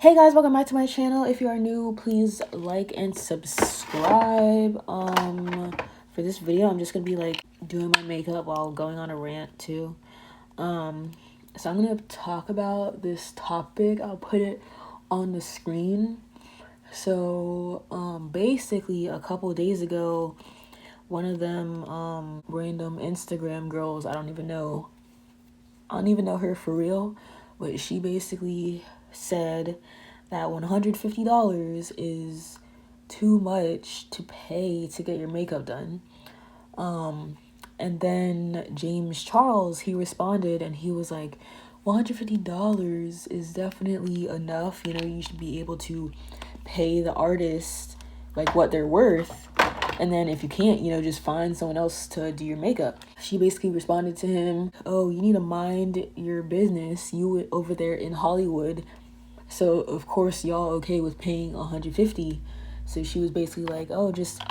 Hey guys, welcome back to my channel. If you are new, please like and subscribe. For this video, I'm just gonna be like doing my makeup while going on a rant too. So I'm gonna talk about this topic. I'll put it on the screen. So basically a couple of days ago, one of them random Instagram girls, I don't even know her for real, but she basically said that $150 is too much to pay to get your makeup done. And then James Charles, he responded and he was like, $150 is definitely enough. You know, you should be able to pay the artist like what they're worth. And then if you can't, you know, just find someone else to do your makeup. She basically responded to him, oh, you need to mind your business. You over there in Hollywood. So of course y'all okay with paying $150. So she was basically like, oh, just,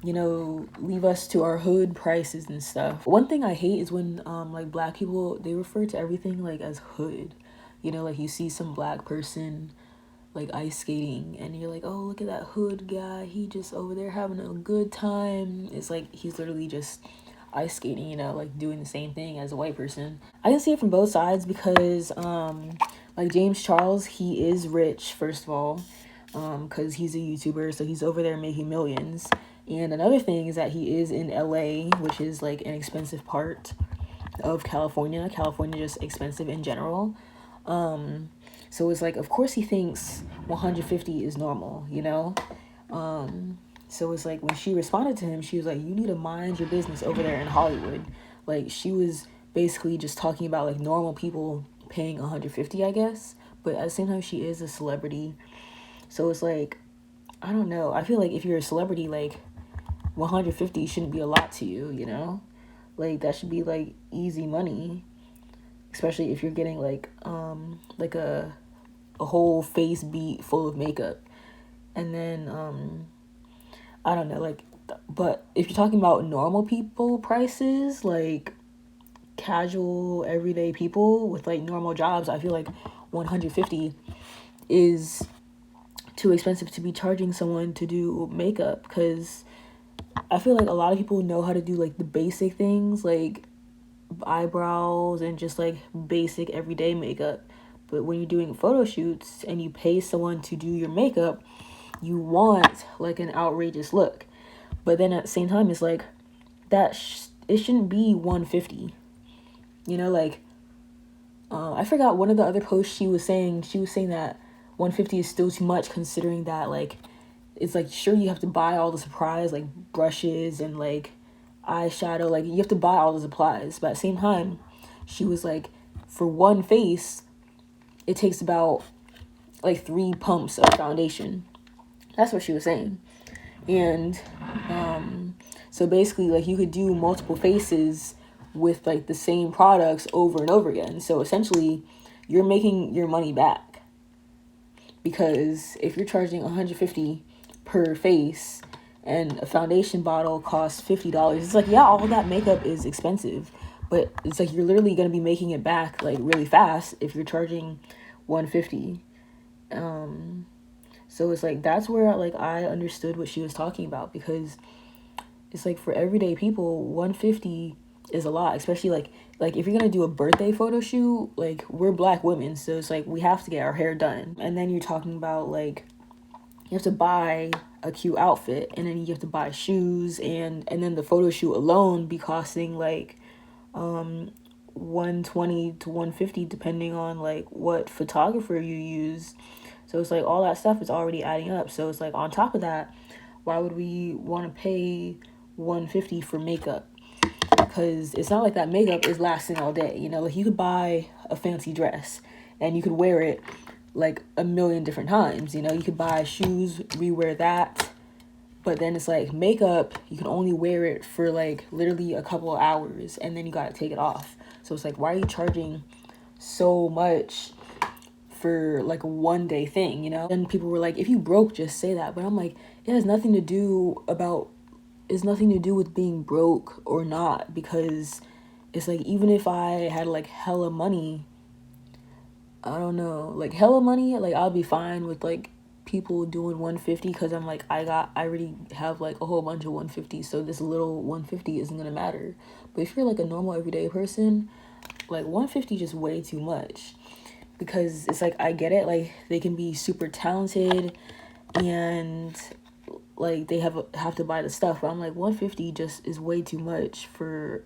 you know, leave us to our hood prices and stuff. One thing I hate is when like black people, they refer to everything like as hood. You know, like you see some black person like ice skating and you're like, oh, look at that hood guy, he just over there having a good time. It's like he's literally just ice skating, you know, like doing the same thing as a white person. I can see it from both sides because like James Charles, he is rich, first of all, because he's a YouTuber, so he's over there making millions. And another thing is that he is in LA, which is like an expensive part of California. California just expensive in general. So it's like, of course he thinks 150 is normal, you know? So it's like when she responded to him, she was like, you need to mind your business over there in Hollywood. Like she was basically just talking about like normal people paying 150, I guess. But at the same time, she is a celebrity. So it's like, I don't know. I feel like if you're a celebrity, like 150 shouldn't be a lot to you, you know? Like that should be like easy money. Especially if you're getting like a whole face beat full of makeup. And then I don't know, like, but if you're talking about normal people prices, like casual everyday people with like normal jobs, I feel like 150 is too expensive to be charging someone to do makeup, because I feel like a lot of people know how to do like the basic things like eyebrows and just like basic everyday makeup. But when you're doing photo shoots and you pay someone to do your makeup, you want like an outrageous look. But then at the same time, it's like that it shouldn't be 150. You know, like I forgot one of the other posts she was saying that 150 is still too much, considering that like it's like, sure, you have to buy all the supplies like brushes and like eyeshadow, like you have to buy all the supplies. But at the same time, she was like, for one face it takes about like 3 pumps of foundation. That's what she was saying. And so basically like you could do multiple faces with like the same products over and over again. So essentially you're making your money back, because if you're charging 150 per face and a foundation bottle costs $50, it's like, yeah, all that makeup is expensive, but it's like you're literally going to be making it back like really fast if you're charging 150. So it's like that's where like I understood what she was talking about, because it's like for everyday people 150 is a lot, especially like if you're gonna do a birthday photo shoot, like we're black women, so it's like we have to get our hair done. And then you're talking about like you have to buy a cute outfit, and then you have to buy shoes, and then the photo shoot alone be costing like 120 to 150 depending on like what photographer you use. So it's like all that stuff is already adding up. So it's like on top of that, why would we want to pay 150 for makeup? Because it's not like that makeup is lasting all day, you know? Like you could buy a fancy dress and you could wear it like a million different times, you know? You could buy shoes, rewear that, but then it's like makeup, you can only wear it for like literally a couple of hours and then you gotta take it off. So it's like, why are you charging so much for like a one day thing, you know? And people were like, if you broke, just say that. But I'm like, it has nothing to do with being broke or not, because it's like, even if I had like hella money, I don't know, like hella money, like I'll be fine with like people doing 150 because I'm like I already have like a whole bunch of 150, so this little 150 isn't gonna matter. But if you're like a normal everyday person, like 150 just way too much, because it's like I get it, like they can be super talented and like they have to buy the stuff, but I'm like 150 just is way too much for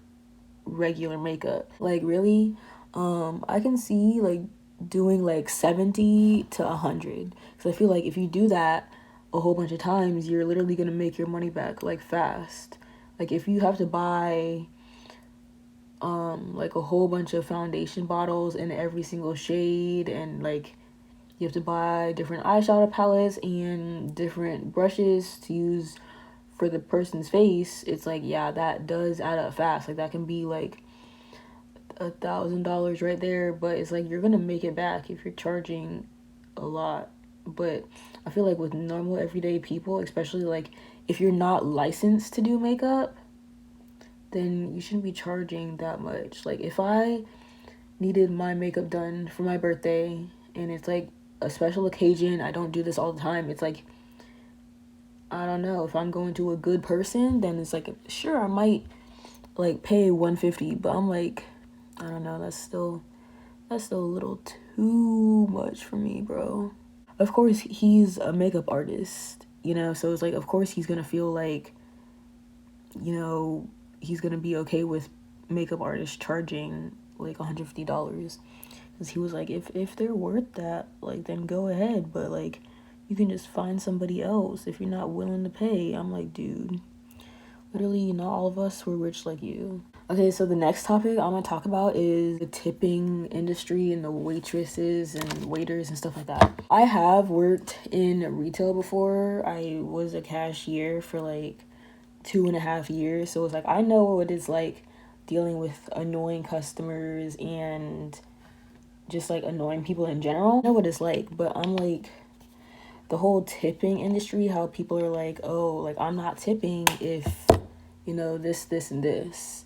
regular makeup. Like really, I can see like doing like 70 to 100, because I feel like if you do that a whole bunch of times, you're literally gonna make your money back like fast. Like if you have to buy like a whole bunch of foundation bottles in every single shade, and like you have to buy different eyeshadow palettes and different brushes to use for the person's face, it's like, yeah, that does add up fast. Like that can be like $1,000 right there, but it's like you're gonna make it back if you're charging a lot. But I feel like with normal everyday people, especially like if you're not licensed to do makeup, then you shouldn't be charging that much. Like if I needed my makeup done for my birthday and it's like a special occasion, I don't do this all the time, it's like, I don't know, if I'm going to a good person, then it's like, sure, I might like pay 150, but I'm like, I don't know, that's still a little too much for me, bro. Of course he's a makeup artist, you know, so it's like of course he's gonna feel like, you know, he's gonna be okay with makeup artists charging like $150, because he was like, if they're worth that, like then go ahead, but like you can just find somebody else if you're not willing to pay. I'm like, dude, literally not all of us were rich like you. Okay, so the next topic I'm gonna talk about is the tipping industry and the waitresses and waiters and stuff like that. I have worked in retail before. I was a cashier for like 2.5 years, so it's like I know what it's like dealing with annoying customers and just like annoying people in general. I know what it's like, but I'm like, the whole tipping industry, how people are like, oh, like I'm not tipping if, you know, this and this.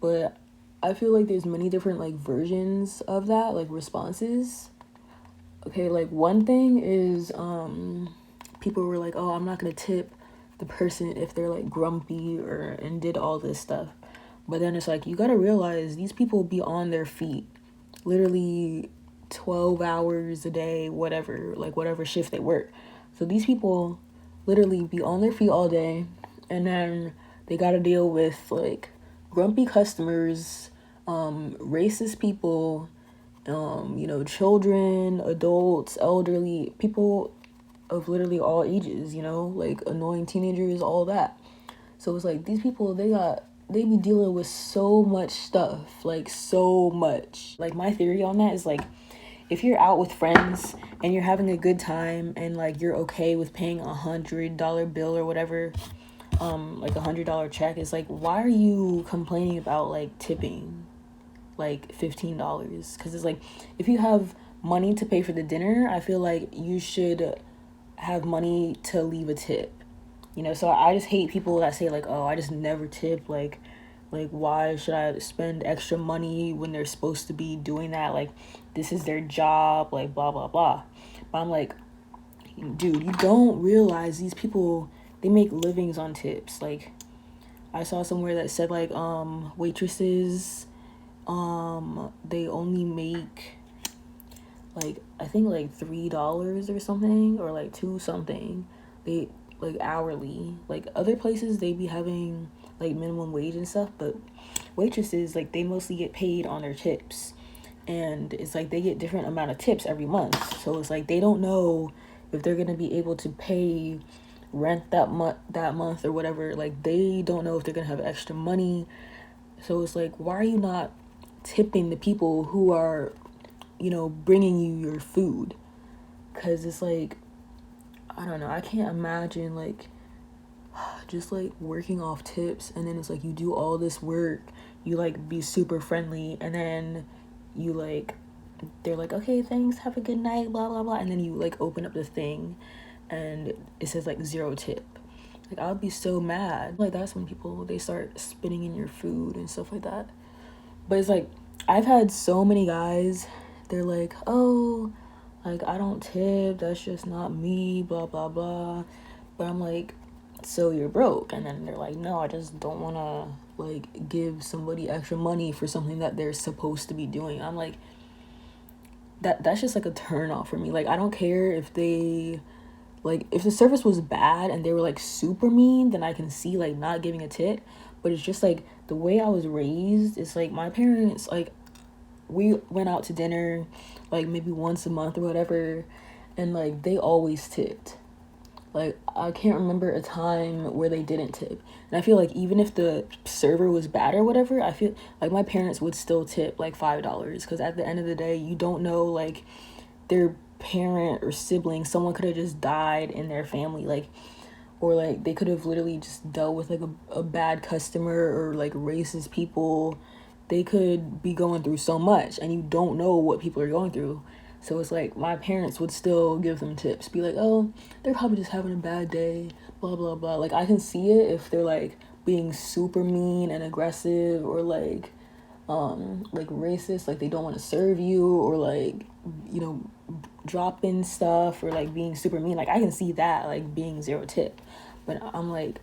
But I feel like there's many different like versions of that, like responses. Okay, like one thing is people were like, oh, I'm not gonna tip the person if they're like grumpy or and did all this stuff. But then it's like, you gotta realize these people be on their feet literally 12 hours a day, whatever, like whatever shift they work. So these people literally be on their feet all day, and then they got to deal with like grumpy customers, racist people, you know, children, adults, elderly, people of literally all ages, you know, like annoying teenagers, all that. So it's like these people, they be dealing with so much stuff, like so much. Like my theory on that is like, if you're out with friends and you're having a good time and like you're okay with paying $100 bill or whatever, like $100 check, it's like, why are you complaining about like tipping like $15? Because it's like, if you have money to pay for the dinner, I feel like you should have money to leave a tip, you know. So I just hate people that say like, oh, I just never tip, like why should I spend extra money when they're supposed to be doing that, like this is their job, like blah blah blah. But I'm like, dude, you don't realize these people, they make livings on tips. Like I saw somewhere that said like waitresses, they only make like, I think like $3 or something, or like two something, they like hourly. Like other places they be having like minimum wage and stuff, but waitresses, like they mostly get paid on their tips, and it's like they get different amount of tips every month. So it's like they don't know if they're gonna be able to pay rent that month or whatever. Like they don't know if they're gonna have extra money. So it's like, why are you not tipping the people who are, you know, bringing you your food? Because it's like, I don't know, I can't imagine like just like working off tips, and then it's like you do all this work, you like be super friendly, and then you like, they're like, okay, thanks, have a good night, blah blah blah, and then you like open up the thing and it says like 0 tip. Like I'll be so mad. Like that's when people, they start spitting in your food and stuff like that. But it's like, I've had so many guys they're like, oh, like, I don't tip, that's just not me, blah blah blah. But I'm like, so you're broke? And then they're like, no, I just don't want to like give somebody extra money for something that they're supposed to be doing. I'm like, that's just like a turn off for me. Like, I don't care if they, like, if the service was bad and they were like super mean, then I can see like not giving a tip. But it's just like the way I was raised, it's like my parents, like, we went out to dinner like maybe once a month or whatever, and like they always tipped. Like, I can't remember a time where they didn't tip. And I feel like even if the server was bad or whatever, I feel like my parents would still tip like $5, because at the end of the day, you don't know, like, their parent or sibling, someone could have just died in their family, like, or like they could have literally just dealt with like a bad customer or like racist people. They could be going through so much, and you don't know what people are going through. So it's like my parents would still give them tips, be like, oh, they're probably just having a bad day, blah blah blah. Like, I can see it if they're like being super mean and aggressive, or like racist, like they don't want to serve you, or like, you know, dropping stuff, or like being super mean. Like, I can see that, like, being zero tip. But I'm like,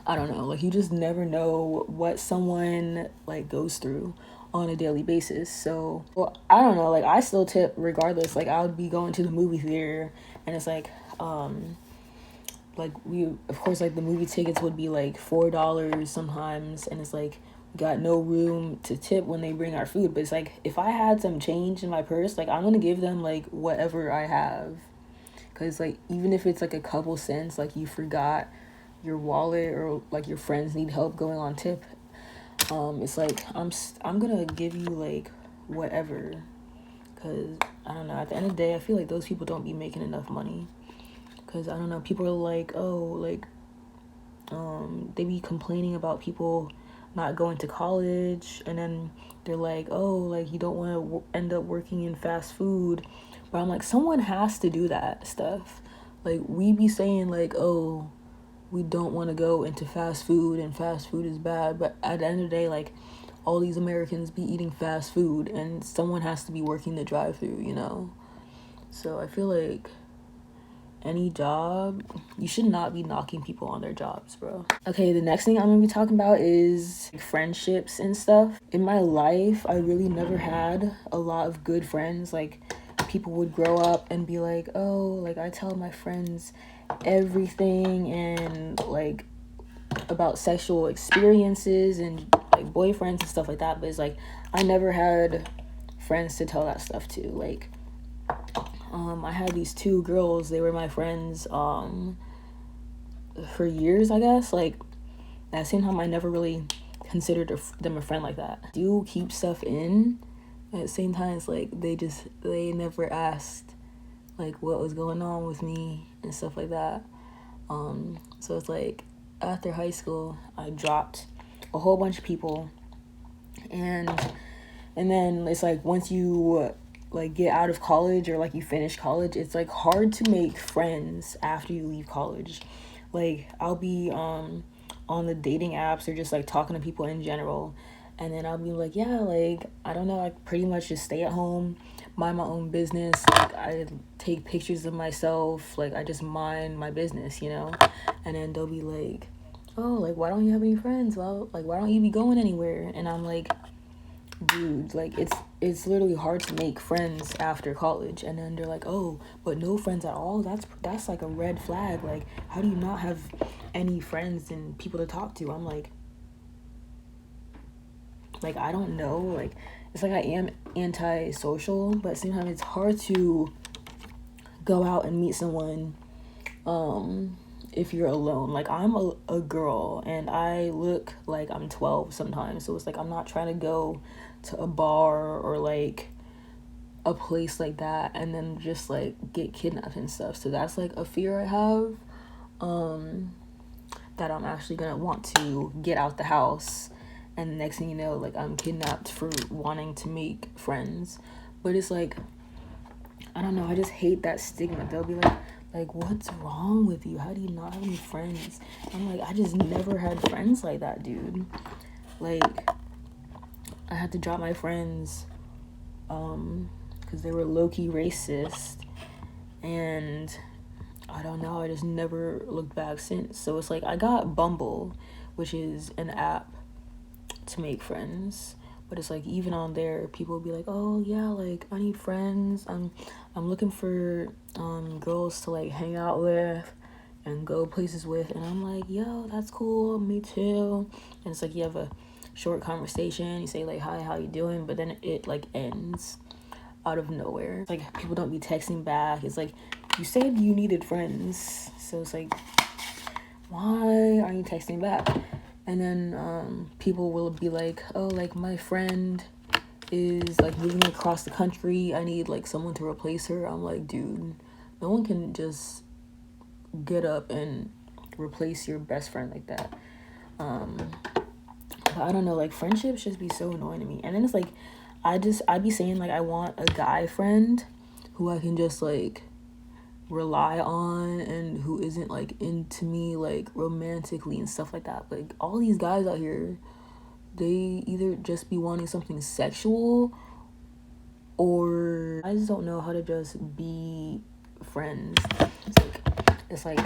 I don't know, like, you just never know what someone like goes through on a daily basis. So, well, I don't know, like, I still tip regardless. Like, I would be going to the movie theater, and it's like we, of course, like the movie tickets would be like $4 sometimes, and it's like we got no room to tip when they bring our food. But it's like, if I had some change in my purse, like, I'm gonna give them like whatever I have, because like, even if it's like a couple cents, like you forgot your wallet, or like your friends need help going on tip, it's like I'm gonna give you like whatever, because I don't know, at the end of the day, I feel like those people don't be making enough money. Because I don't know, people are like, oh, like, they be complaining about people not going to college, and then they're like, oh, like, you don't want to end up working in fast food. But I'm like, someone has to do that stuff. Like, we be saying like, oh, we don't want to go into fast food, and fast food is bad, but at the end of the day, like, all these Americans be eating fast food, and someone has to be working the drive-through, you know. So I feel like any job, you should not be knocking people on their jobs, bro. Okay, the next thing I'm gonna be talking about is friendships and stuff. In my life, I really never had a lot of good friends. Like, people would grow up and be like, oh, like, I tell my friends everything, and like about sexual experiences and like boyfriends and stuff like that. But it's like, I never had friends to tell that stuff to. Like, I had these two girls, they were my friends for years, I guess. Like, at the same time, I never really considered them a friend like that. I do keep stuff in. At the same time, it's like they never asked like what was going on with me and stuff like that. So it's like, after high school, I dropped a whole bunch of people, and then it's like, once you like get out of college, or like you finish college, it's like hard to make friends after you leave college. Like, I'll be on the dating apps, or just like talking to people in general, and then I'll be like, yeah, like, I don't know, I pretty much just stay at home, mind my own business. Like, I take pictures of myself, like, I just mind my business, you know. And then they'll be like, oh, like, why don't you have any friends? Well, like, why don't you be going anywhere? And I'm like, dude, like, it's literally hard to make friends after college. And then they're like, oh, but no friends at all? That's like a red flag. Like, how do you not have any friends and people to talk to? I'm like, I don't know. Like, it's like, I am antisocial, but at the same time, it's hard to go out and meet someone if you're alone. Like, I'm a girl, and I look like I'm 12 sometimes, so it's like, I'm not trying to go to a bar or like a place like that and then just like get kidnapped and stuff. So that's like a fear I have, that I'm actually gonna want to get out the house, and the next thing you know, like, I'm kidnapped for wanting to make friends. But it's like, I don't know, I just hate that stigma. They'll be like, what's wrong with you? How do you not have any friends? I'm like, I just never had friends like that, dude. Like, I had to drop my friends because they were low-key racist, and I don't know, I just never looked back since. So it's like I got Bumble, which is an app to make friends, but it's like even on there people will be like, oh yeah, like I need friends, I'm looking for girls to like hang out with and go places with, and I'm like, yo, that's cool, me too. And it's like you have a short conversation, you say like, hi, how you doing, but then it like ends out of nowhere. It's like people don't be texting back. It's like, you said you needed friends, so it's like, why aren't you texting back? And then people will be like, oh, like my friend is like moving across the country, I need like someone to replace her. I'm like, dude, no one can just get up and replace your best friend like that. But I don't know, like friendships just be so annoying to me. And then it's like I'd be saying like I want a guy friend who I can just like rely on and who isn't like into me like romantically and stuff like that. Like all these guys out here, they either just be wanting something sexual, or I just don't know how to just be friends. It's like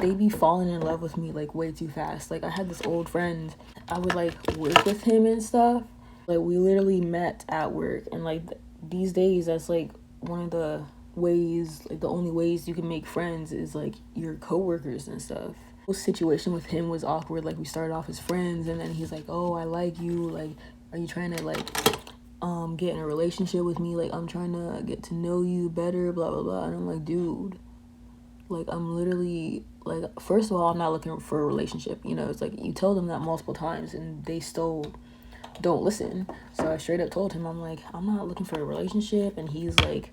they be falling in love with me like way too fast. Like I had this old friend, I would like work with him and stuff. Like we literally met at work, and like these days that's like one of the ways, like the only ways you can make friends is like your coworkers and stuff. The situation with him was awkward. Like we started off as friends, and then he's like, oh, I like you, like are you trying to like get in a relationship with me? Like I'm trying to get to know you better, blah blah blah. And I'm like, dude, like I'm literally like, first of all, I'm not looking for a relationship, you know. It's like you tell them that multiple times and they still don't listen. So I straight up told him, I'm like, I'm not looking for a relationship. And he's like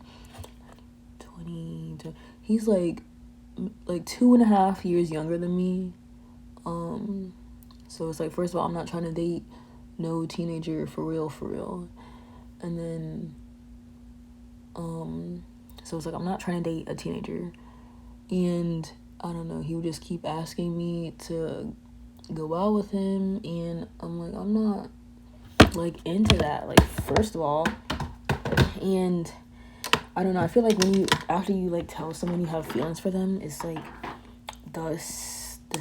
20, he's like 2.5 years younger than me. So it's like, first of all, I'm not trying to date no teenager for real. And then so it's like I'm not trying to date a teenager. And I don't know, he would just keep asking me to go out with him, and I'm like, I'm not like into that, like, first of all. And I don't know, I feel like when you, after you like tell someone you have feelings for them, it's like the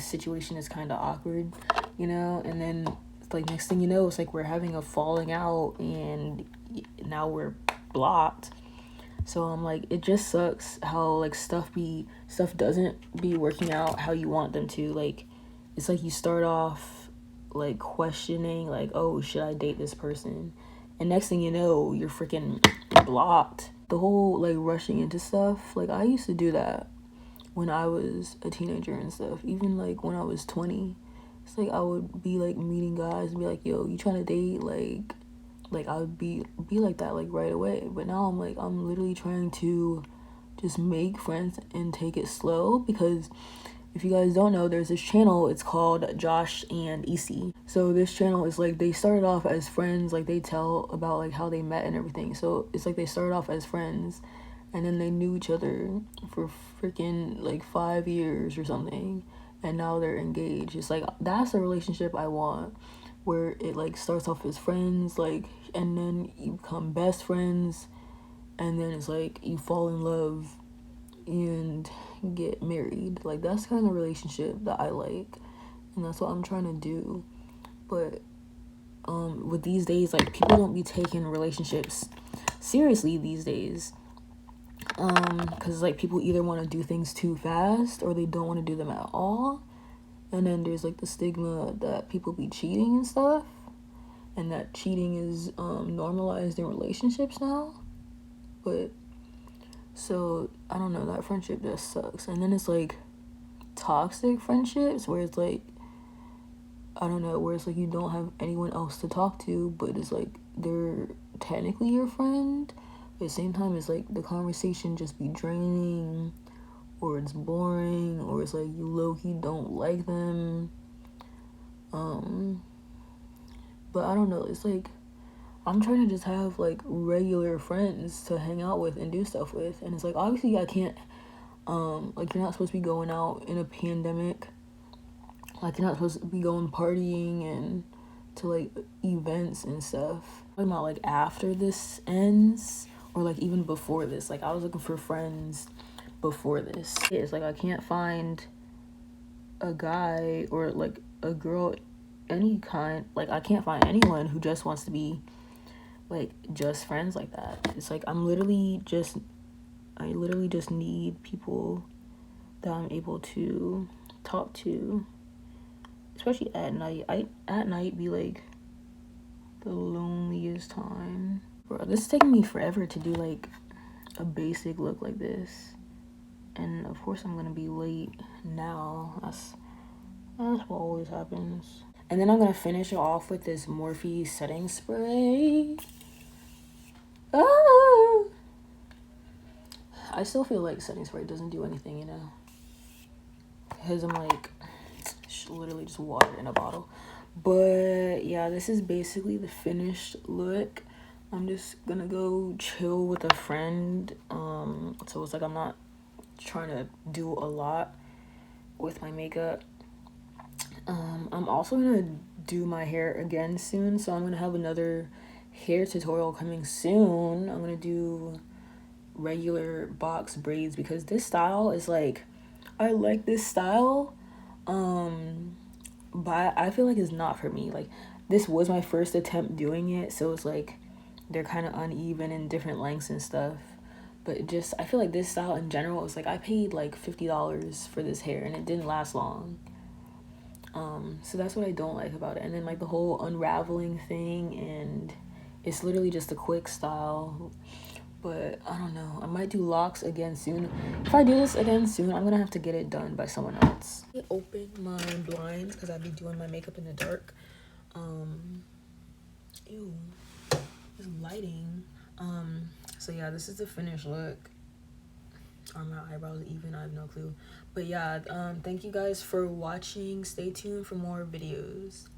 situation is kind of awkward, you know. And then it's like next thing you know, it's like we're having a falling out and now we're blocked. So I'm like, it just sucks how like stuff doesn't be working out how you want them to. Like it's like you start off like questioning like, oh, should I date this person? And next thing you know, you're freaking blocked. The whole like rushing into stuff, like I used to do that when I was a teenager and stuff. Even like when I was 20, it's like I would be like meeting guys and be like, yo, you trying to date? Like I would be like that like right away. But now I'm like, I'm literally trying to just make friends and take it slow, because if you guys don't know, there's this channel, it's called Josh and EC. So this channel is like, they started off as friends, like they tell about like how they met and everything. So it's like they started off as friends and then they knew each other for freaking like 5 years or something, and now they're engaged. It's like, that's a relationship I want, where it like starts off as friends, like, and then you become best friends, and then it's like you fall in love and get married. Like that's the kind of relationship that I like, and that's what I'm trying to do. But with these days, like people don't be taking relationships seriously these days, because like people either want to do things too fast or they don't want to do them at all. And then there's like the stigma that people be cheating and stuff, and that cheating is normalized in relationships now. But so I don't know, that friendship just sucks. And then it's like toxic friendships where it's like, I don't know, where it's like you don't have anyone else to talk to, but it's like they're technically your friend, but at the same time it's like the conversation just be draining, or it's boring, or it's like you low-key don't like them. But I don't know, it's like I'm trying to just have like regular friends to hang out with and do stuff with. And it's like, obviously I can't like, you're not supposed to be going out in a pandemic, like you're not supposed to be going partying and to like events and stuff. I'm talking about like after this ends, or like even before this. Like I was looking for friends before this. It's like I can't find a guy or like a girl, any kind. Like I can't find anyone who just wants to be like just friends like that. It's like I literally just need people that I'm able to talk to, especially at night. At night be like the loneliest time. Bro, this is taking me forever to do like a basic look like this, and of course I'm gonna be late now. That's what always happens. And then I'm gonna finish it off with this Morphe setting spray. Ah! I still feel like setting spray doesn't do anything, you know, because I'm like literally just water in a bottle. But yeah, this is basically the finished look. I'm just gonna go chill with a friend, so it's like I'm not trying to do a lot with my makeup. I'm also gonna do my hair again soon, so I'm gonna have another hair tutorial coming soon. I'm gonna do regular box braids because this style is like, I like this style, but I feel like it's not for me. Like this was my first attempt doing it, so it's like they're kind of uneven in different lengths and stuff. But just I feel like this style in general is like, I paid like $50 for this hair and it didn't last long. So that's what I don't like about it. And then like the whole unraveling thing, and it's literally just a quick style. But I don't know, I might do locks again soon. If I do this again soon, I'm gonna have to get it done by someone else. I open my blinds because I'd be doing my makeup in the dark. Ew, this lighting. So yeah, this is the finished look. Are my eyebrows even? I have no clue. But yeah, thank you guys for watching. Stay tuned for more videos.